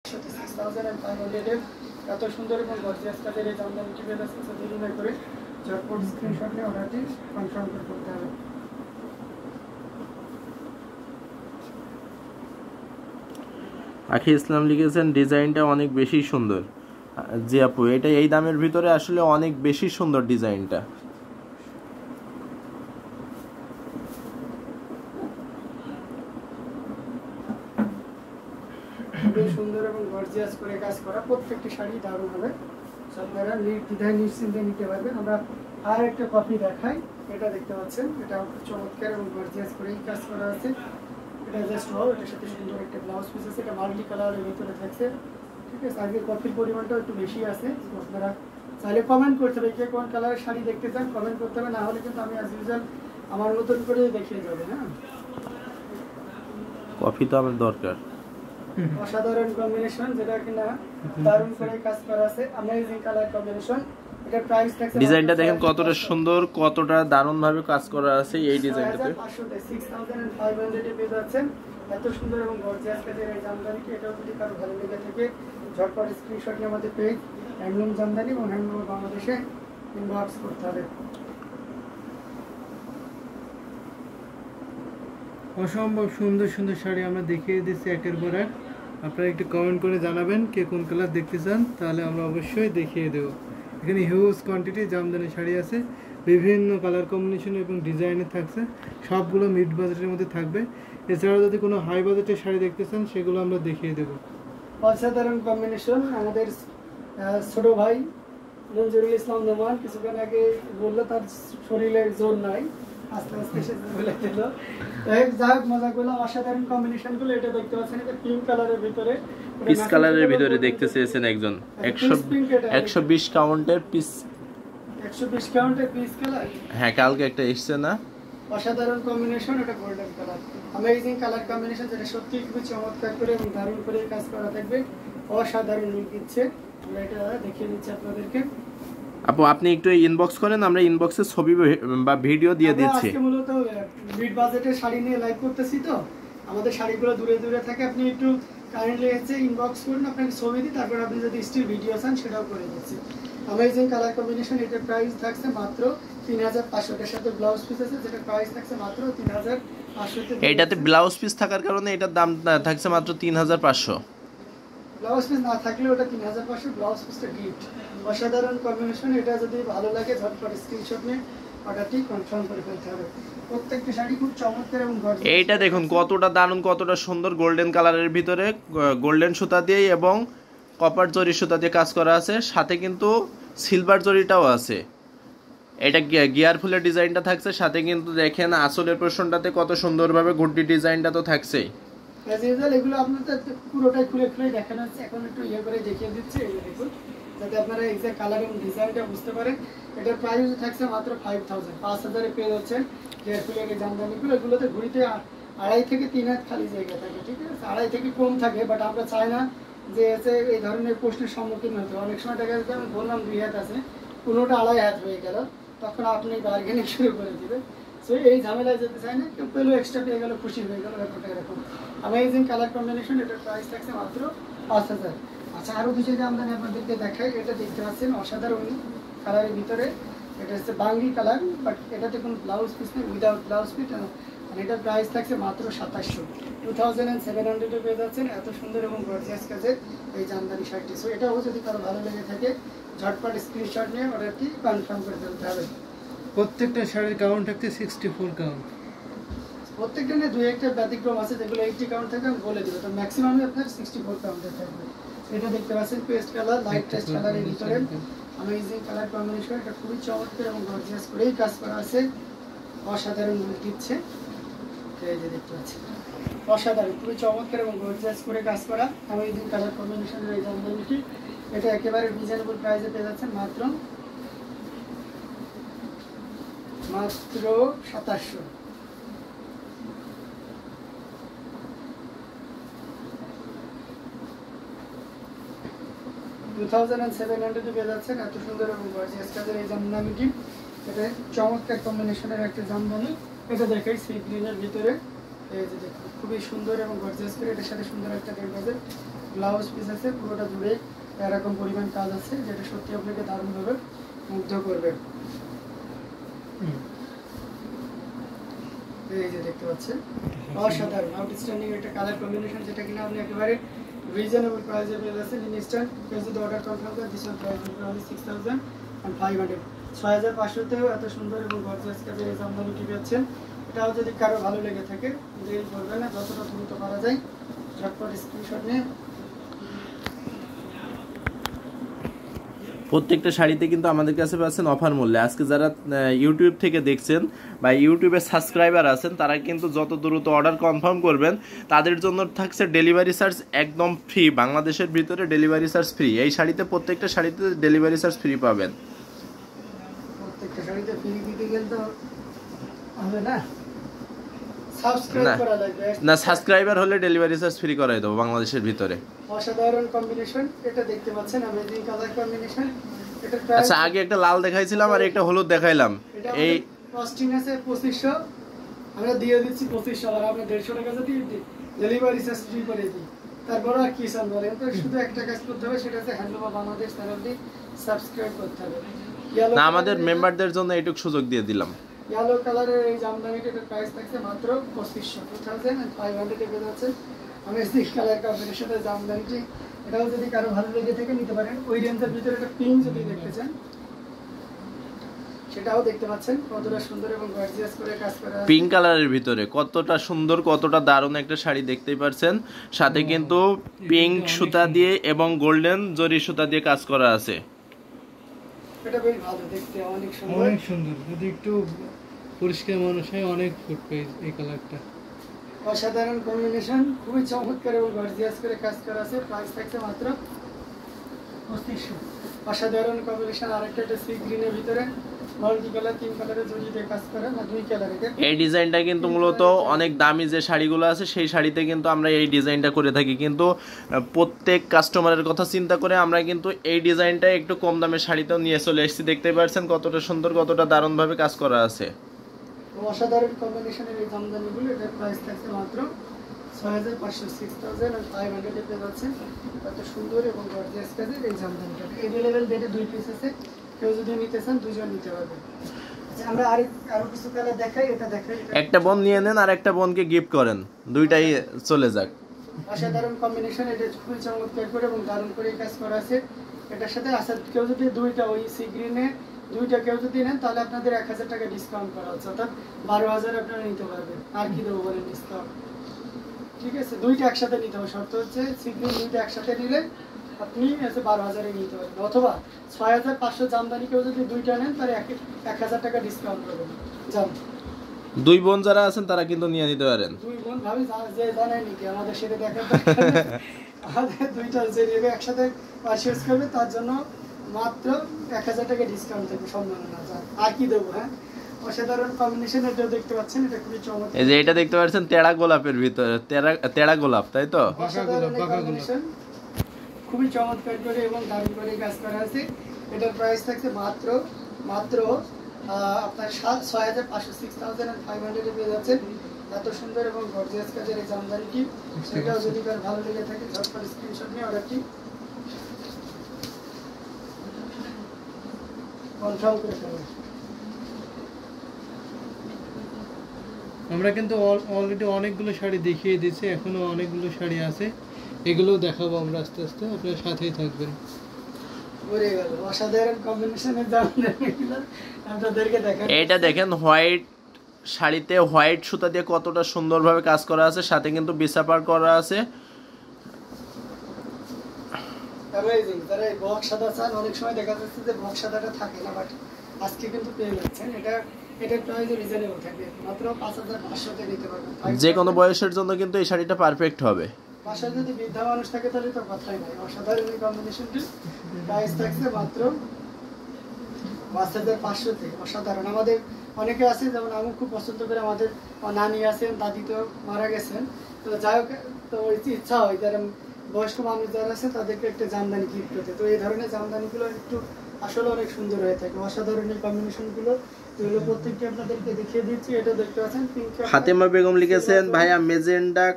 6500 এত সুন্দর এবং গর্জিয়াস কাজের এই জামদানিটি পেয়ে যাচ্ছে। দেরি না করে ঝটপট স্ক্রিনশট নিয়ে অর্ডারটি কনফার্ম করতে হবে। আখি ইসলাম লিখেছেন ডিজাইনটা অনেক বেশি সুন্দর। জি আপু, এটা এই দামের ভিতরে আসলে অনেক বেশি সুন্দর ডিজাইনটা। খুবই সুন্দর এবং গর্জিয়াস করে কাজ করা, প্রত্যেকটি শাড়ি দারুণ হবে। আপনারা নির্দ্বিধায় নিশ্চিন্তে নিতে পারবেন। আমরা আর একটা কপি দেখাই, এটা দেখতে পাচ্ছেন, এটা চমৎকার এবং গর্জিয়াস করে কাজ করা আছে। এটা জাস্ট হবে, এটার সাথে সুন্দর একটা ব্লাউজ পিস আছে, এটা মাল্টি কালারের ভিতরে থাকছে। ঠিক আছে, আগে কপির পরিমাণটা একটু বেশি আছে। আপনারা চাইলে কমেন্ট করতে হবে কে কোন কালারের শাড়ি দেখতে চান, কমেন্ট করতে হবে, না হলে কিন্তু আমি অ্যাজ ইউজুয়াল আমার মতন করে দেখিয়ে যাবে। হ্যাঁ, কফি তো আমার দরকার। অসাধারণ কম্বিনেশন, যেটা কিনা দারুণ করে কাজ করা আছে, অ্যামেজিং কালার কম্বিনেশন। এটার প্রাইস থাকছে, ডিজাইনটা দেখেন কতটা সুন্দর, কতটা দারুণ ভাবে কাজ করা আছে এই ডিজাইনটাতে। 6500 এ পেয়ে যাচ্ছেন এত সুন্দর এবং গর্জিয়াস কাজের এই জামদানিটি। এটাও যদি কারো ভালো লেগে থাকে ঝটপট স্ক্রিনশট নিয়ে আমাদের পেজ হ্যান্ডলুম জামদানি এবং হ্যান্ডলুম বাংলাদেশে ইনবক্স করতে হবে। অসম্ভব সুন্দর সুন্দর শাড়ি আমরা দেখিয়ে দিচ্ছি একের পর এক। আপনারা একটু কমেন্ট করে জানাবেন কে কোন কালার দেখতে চান, তাহলে আমরা অবশ্যই দেখিয়ে দেবো। এখানে হিউজ কোয়ান্টিটি জামদানি শাড়ি আছে, বিভিন্ন কালার কম্বিনেশন এবং ডিজাইনের থাকছে, সবগুলো মিড বাজেটের মধ্যে থাকবে। এছাড়াও যদি কোনো হাই বাজেটের শাড়ি দেখতে চান সেগুলো আমরা দেখিয়ে দেবো। অসাধারণ কম্বিনেশন। আমাদের ছোট ভাই মঞ্জুরুল ইসলাম নোমান কিছুক্ষণ আগে বললো তার শরীরে জোর নাই, আস্তে আস্তে সে বলে দিল। যাই হোক, মজা করলাম। অসাধারণ কম্বিনেশন গুলো এটা দেখতে পাচ্ছেন, এটা পিঙ্ক কালারের ভিতরে, পিস কালারের ভিতরে দেখতে চেয়েছেন একজন। 120 কাউন্টের পিস, 120 কাউন্টের পিস কালার। হ্যাঁ, কালকে একটা এসছে না, অসাধারণ কম্বিনেশন, এটা golden colour, amazing colour combination, যেটা সত্যি খুবই চমৎকার করে এবং দারুণ করে কাজ করা থাকবে। অসাধারণ লুক দিচ্ছে। আমরা এটা দেখিয়ে দিচ্ছি আপনাদেরকে। আপু আপনি একটু ইনবক্স করেন, আমরা ইনবক্সে ছবি বা ভিডিও দিয়ে দিচ্ছি। আজকে মূলত মিড বাজেটের শাড়ি নিয়ে লাইভ করতেছি, তো আমাদের শাড়িগুলো দূরে দূরে থাকে। আপনি একটু কাইন্ডলি এসে ইনবক্স করুন, আপনাকে ছবি দিই, তারপর আপনি যদি স্টিল ভিডিও চান সেটাও করে দিচ্ছি। Amazing colour combination. এটার প্রাইস থাকছে মাত্র 3500। এর সাথে ব্লাউজ পিস আছে, যেটা প্রাইস থাকছে মাত্র 3500। এটাতে ব্লাউজ পিস থাকার কারণে এটার দাম থাকছে মাত্র 3500। ব্লাউজ পিস না থাকলে ওটা 3500, ব্লাউজ পিসটা গিফট। অসাধারণ কম্বিনেশন। এটা যদি ভালো লাগে ঝটপট স্ক্রিনশট নিয়ে অর্ডারটি কনফার্ম করে ফেলতে হবে। প্রত্যেকটা শাড়ি খুব চমৎকার এবং গর্জিয়াস। এইটা দেখুন কতটা দারুণ, কতটা সুন্দর, গোল্ডেন কালারের ভিতরে গোল্ডেন সুতা দিয়ে এবং কপার জরি সুতা দিয়ে কাজ করা আছে, সাথে কিন্তু সিলভার জরিটাও আছে। এটা গিয়ার ফুলের ডিজাইনটা থাকছে, সাথে কিন্তু দেখেন আসলের পোর্শনটাতে কত সুন্দরভাবে গুড্ডি ডিজাইনটা তো থাকছেই। অ্যাজ ইউজুয়াল এগুলো আপনাদের পুরোটাই খুলে খুলে দেখানো হচ্ছে, এখন একটু ইয়ে করে দেখিয়ে দিচ্ছি। এই দেখুন, যাতে আপনারা এক্সাক্ট কালার এবং ডিজাইনটা বুঝতে পারেন। এটার প্রাইস থাকছে মাত্র 5000। 5000-এ পেয়ে যাচ্ছেন গিয়ার ফুলের এই জামদানিগুলো। এগুলোতে ঘুরিতে 2.5 থেকে 3 হাত খালি জায়গা থাকে, ঠিক আছে, 2.5 থেকে কম থাকে। বাট আমরা চাই না যে এই ধরনের প্রশ্নের সম্মুখীন হতে। অনেক সময় দেখা যাচ্ছে আমি বললাম 2 হাত আছে, কোনোটা 2.5 হাত হয়ে গেল, তখন আপনি বার্গেনিং শুরু করে দেবেন। সো এই ঝামেলায় যেতে চাই না, কেউ পেলেও এক্সট্রা পেয়ে গেল, খুশি হয়ে গেল, ব্যাপারটা এরকম। Amazing colour combination. এটার প্রাইস থাকছে মাত্র 5000। আচ্ছা, আরও কিছু জামদানি আপনাদেরকে দেখাই। এটা দেখতে পাচ্ছেন অসাধারণ কালারের ভিতরে, এটা হচ্ছে বাঙ্গি কালার, বাট এটাতে কোনো ব্লাউজ পিস নেই, উইদাউট ব্লাউজ পিস। আর এটার প্রাইস থাকছে মাত্র 2700। 2700 পেয়ে যাচ্ছেন এত সুন্দর এবং গর্জিয়াস কাজের এই জামদানি শাড়িটি। সো এটাও যদি কারো ভালো লেগে থাকে ঝটপট স্ক্রিনশট নিয়ে অর্ডারটি কনফার্ম করে ফেলতে হবে। প্রত্যেকটা শাড়ির কাউন্ট থাকছে 64 কাউন্ট। প্রত্যেকটা নিয়ে 2-1টা ব্যতিক্রম আছে, যেগুলো 80 কাউন্ট থাকে আমি বলে দেবো, তো ম্যাক্সিমামই আপনার 64 কাউন্টে থাকবে। এটা দেখতে পাচ্ছেন পেস্ট কালার, লাইট টেস্ট কালারের ভিতরে অ্যামেজিং কালার কম্বিনেশন। এটা খুবই চমৎকার এবং গর্জিয়াস করেই কাজ করা আছে, অসাধারণ লুক দিচ্ছে। এই যে দেখতে পাচ্ছেন অসাধারণ, খুবই চমৎকার এবং গর্জিয়াস করে কাজ করা অ্যামেজিং কালার কম্বিনেশনের এই জামদানিটি। এটা একেবারে রিজনেবল প্রাইসে পেয়ে যাচ্ছেন মাত্র 2700। 2700 পেয়ে যাচ্ছেন এত সুন্দর এবং গর্জিয়াস কাজের এই জামদানিটি। এটা চমৎকার কম্বিনেশনের একটা জামদানি। এটা দেখাই সি গ্রিনের ভিতরে, এই যে দেখুন খুবই সুন্দর এবং গর্জিয়াস করে, এটার সাথে সুন্দর একটা 1.5 গজের ব্লাউজ পিস আছে, পুরোটা জুড়ে এরকম পরিমাণ কাজ আছে, যেটা সত্যি আপনাকে দারুণভাবে মুগ্ধ করবে। এই যে দেখতে পাচ্ছেন, অসাধারণ আউটস্ট্যান্ডিং একটা কালার কম্বিনেশন, যেটা কিনা আপনি একেবারে রিজনেবল প্রাইসে পেয়ে যাচ্ছেন। ইনস্ট্যান্ট কেউ যদি অর্ডার কনফার্ম করে দিচ্ছেন, প্রাইস অনলি 6500। 6500তেও এত সুন্দর এবং গর্জিয়াস কাজের এই জামদানিটি পাচ্ছেন। এটাও যদি কারো ভালো লেগে থাকে, দেরি করবে না, যতটা দ্রুত করা যায় ঝটপট স্ক্রিনশট নিয়ে। প্রত্যেকটা শাড়িতে কিন্তু আমাদের কাছে পাচ্ছেন অফার মূল্যে। আজকে যারা ইউটিউব থেকে দেখছেন বা ইউটিউবে সাবস্ক্রাইবার আছেন, তারা কিন্তু যত দ্রুত অর্ডার কনফার্ম করবেন তাদের জন্য থাকছে ডেলিভারি চার্জ একদম ফ্রি। বাংলাদেশের ভিতরে ডেলিভারি চার্জ ফ্রি। এই শাড়িতে প্রত্যেকটা শাড়িতে ডেলিভারি চার্জ ফ্রি পাবেন। প্রত্যেকটা শাড়িতে ফ্রি দিতে গেলে তো হবে না, সাবস্ক্রাইব করা লাগবে। না, সাবস্ক্রাইবার হলে ডেলিভারি চার্জ ফ্রি করাই দেবো বাংলাদেশের ভিতরে। অসাধারণ কম্বিনেশন, এটা দেখতে পাচ্ছেন, অ্যামেজিং কালার কম্বিনেশন। এটা আচ্ছা, আগে একটা লাল দেখাইছিলাম আর একটা হলুদ দেখাইলাম। এই কস্টিং আছে 2500, আমরা দিয়ে দিচ্ছি 2500, আর আমরা 150 টাকা যদি ডেলিভারি চার্জ ফ্রি করে দিই, তারপর আর কি চান বলেন? তো শুধু একটা কাজ করতে হবে, সেটা হচ্ছে হ্যান্ডলুম বাংলাদেশ চ্যানেলটি সাবস্ক্রাইব করতে হবে। না, আমাদের মেম্বারদের জন্য এইটুকু সুযোগ দিয়ে দিলাম। ইয়েলো কালারের এই জামদানিটার প্রাইস থাকছে মাত্র 2500 পেয়ে যাচ্ছে। অ্যামেজিং কালার কম্বিনেশনের জামদানিটি, এটাও যদি কারো ভালো লেগে থেকে নিতে পারেন। ওই রেঞ্জের ভিতরে একটা পিঙ্ক যদি দেখতে চান, সেটাও দেখতে পাচ্ছেন কতটা সুন্দর এবং গর্জিয়াস করে কাজ করা আছে। পিঙ্ক কালারের ভিতরে কতটা সুন্দর, কতটা দারুণ একটা শাড়ি দেখতেই পারছেন। সাথে কিন্তু পিঙ্ক সুতা দিয়ে এবং গোল্ডেন জরি সুতা দিয়ে কাজ করা আছে। এটা বেশ ভালো দেখতে, অনেক সুন্দর, অনেক সুন্দর। যদি একটু পরিষ্কার মানুষ হয়, অনেক ফুটবে এই কালারটা। অসাধারণ কম্বিনেশন, খুবই চমৎকার এবং গর্জিয়াস করে কাজ করা আছে। প্রাইস থাকছে মাত্র 2500। অসাধারণ কম্বিনেশন। আরেকটা এটা সি গ্রিনের ভিতরে মাল্টি কালার, 3 কালারের জড়ি দিয়ে কাজ করা, না 2 কালার। এই ডিজাইনটা কিন্তু মূলত অনেক দামি যে শাড়িগুলো আছে সেই শাড়িতে কিন্তু আমরা এই ডিজাইনটা করে থাকি, কিন্তু প্রত্যেক কাস্টমারের কথা চিন্তা করে আমরা কিন্তু এই ডিজাইনটা একটু কম দামের শাড়িতেও নিয়ে চলে এসেছি। দেখতেই পাচ্ছেন কতটা সুন্দর, কতটা দারুণভাবে কাজ করা আছে। অসাধারণ কম্বিনেশনের এই জামদানিগুলো, এটার প্রাইস থাকছে মাত্র 6500, 6500 পেয়ে যাচ্ছেন। এত সুন্দর এবং গর্জিয়াস কাজের এই জামদানিটা এভেলেবেল ডেটে 2 পিস আছে, কেউ যদি নিতে চান 2 জন নিতে পারবেন। আচ্ছা, আমরা আরো কিছু কালার দেখাই, এটা দেখাই। একটা বোন নিয়ে নেন আর একটা বোনকে গিফট করেন, দুইটাই চলে যাক। অসাধারণ কম্বিনেশন, এটা খুবই চমৎকার করে এবং দারুণ করে কাজ করা আছে। এটার সাথে আসলে কেউ যদি দুইটা ওই সি গ্রিনে দুইটা কেউ যদি নেন, তাহলে আপনাদের 1000 টাকা ডিসকাউন্ট করা হচ্ছে, অর্থাৎ 12000 আপনারা নিতে পারবেন। আর কি দেবো বলেন ডিসকাউন্ট? ঠিক আছে, দুইটা একসাথে নিতে হবে। শর্ত হচ্ছে সি গ্রিন দুইটা একসাথে নিলে আপনি 12000-এ নিতে পারবেন, অথবা 6500 জামদানি কেউ যদি দুইটা নেন, তাহলে 1000 টাকা ডিসকাউন্ট করবেন। যান, দুই বোন যারা আছেন তারা কিন্তু নিয়ে নিতে পারেন। দুই বোন ভাবি যে জানায়নি কি আমাদের সেটা দেখার আমাদের দুইটা যে নেবে একসাথে পারচেজ করবে, তার জন্য মাত্র 1000 টাকা ডিসকাউন্ট দেবো, সম্মাননা। যান, আর কি দেবো? হ্যাঁ, অসাধারণ কম্বিনেশন। এটা দেখতে পাচ্ছেন, এটা খুবই চমৎকার। এই যে এটা দেখতে পাচ্ছেন তেড়া গোলাপের ভিতরে, তেড়া গোলাপ, তাই তো? অসাধারণ কম্বিনেশন, খুবই চমৎকার করে এবং দারুণ করে কাজ করা আছে। এটার প্রাইস থাকছে মাত্র আপনার 6500, 6500 পেয়ে যাচ্ছেন। এত সুন্দর এবং গর্জিয়াস কাজের এই জামদানিটি, সেটাও যদি কার ভালো লেগে থাকে ঝটপট স্ক্রিনশট নিয়ে অর্ডারটি কনফার্ম করে ফেলুন। আমরা কিন্তু অলরেডি অনেকগুলো শাড়ি দেখিয়ে দিয়েছি, এখনো অনেকগুলো শাড়ি আছে, এগুলো দেখাবো আমরা আস্তে আস্তে, আপনার সাথেই থাকবেন। ওরে গেল, অসাধারণ কম্বিনেশনের জামদানিগুলো আপনাদেরকে দেখাই। এটা দেখেন, হোয়াইট শাড়িতে হোয়াইট সুতা দিয়ে কতটা সুন্দরভাবে কাজ করা আছে, সাথে কিন্তু বিছাপার করা আছে। অ্যামেজিং। যারা এই বক্স সাদা চান, অনেক সময় দেখা যাচ্ছে যে বক্স সাদাটা থাকে না, বাট আজকে কিন্তু পেয়ে যাচ্ছেন। এটার প্রাইস রিজনেবল থাকবে, মাত্র 5500-তে নিতে পারবেন। যে কোনো বয়সের জন্য কিন্তু এই শাড়িটা পারফেক্ট হবে। বাসায় যদি বৃদ্ধা মানুষ থাকে তাহলে তো কথাই নাই। অসাধারণ এই কম্বিনেশনটি, প্রাইস থাকছে মাত্র 5500-তে। অসাধারণ। আমাদের অনেকে আছে, যেমন আমি খুব পছন্দ করে, আমাদের নানি আছেন, দাদি তো মারা গেছেন, তো যাই হোক, তো ইচ্ছা হয় যারা বয়স্ক মানুষ যারা আছে তাদেরকে একটা জামদানি গিফট করতে। তো এই ধরনের জামদানিগুলো একটু আসলে অনেক সুন্দর হয়ে থাকে। অসাধারণ এই কম্বিনেশনগুলো, এগুলো প্রত্যেকটি আপনাদেরকে দেখিয়ে দিচ্ছি। এটা দেখতে পাচ্ছেন পিঙ্ক। ফাতেমা বেগম লিখেছেন, ভাইয়া মেজেন্ডা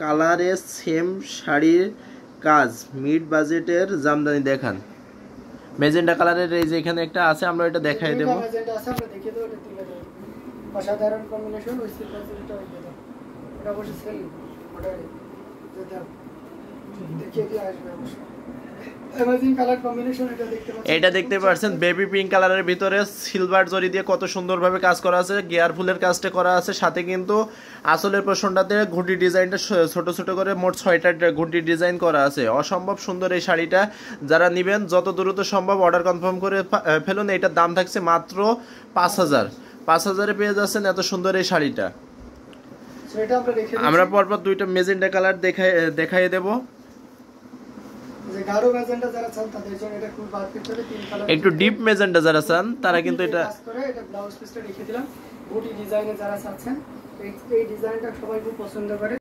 কালারের সেম শাড়ির কাজ, মিড বাজেটের জামদানি দেখান। মেজেন্টা কালারের এই যে এখানে একটা আছে, আমরা এটা দেখাই দেব। যেটা আছে আমরা দেখিয়ে দেবো, এটা তুলে দেবো। অসাধারণ কম্বিনেশন, ওই সিলভার জরিটা ইয়ে দাও, ওটা অবশ্যই সেল, ওটা যেটা দেখিয়ে দিয়ে আসবে অবশ্যই। অ্যামেজিং কালার কম্বিনেশন, এটা দেখতে পাচ্ছেন। এটা দেখতে পাচ্ছেন বেবি পিঙ্ক কালারের ভিতরে সিলভার জরি দিয়ে কত সুন্দরভাবে কাজ করা আছে, গিয়ার ফুলের কাজটা করা আছে, সাথে কিন্তু আসলের পোর্শনটাতে ঘুঁটি ডিজাইনটা ছোট ছোট করে মোট 6টা ঘুঁটি ডিজাইন করা আছে। অসম্ভব সুন্দর এই শাড়িটা, যারা নেবেন যত দ্রুত সম্ভব অর্ডার কনফার্ম করে ফেলুন। এটার দাম থাকছে মাত্র 5000। 5000-এ পেয়ে যাচ্ছেন এত সুন্দর এই শাড়িটা। সেটা আমরা রেখে দিচ্ছি। আমরা পরপর দুইটা মেজেন্টা কালার দেখাই দেব। যে গাঢ় ম্যাজেন্টা যারা চান তাদের জন্য এটা খুব পারফেক্ট হবে। 3 কালার, একটু ডিপ মেজেন্টা যারা চান তারা কিন্তু এটা কাজ করে। এটা ব্লাউজ পিসটা রেখে দিলাম। বুটি ডিজাইনে যারা চাচ্ছেন, এই ডিজাইনটা সবাই খুব পছন্দ করে।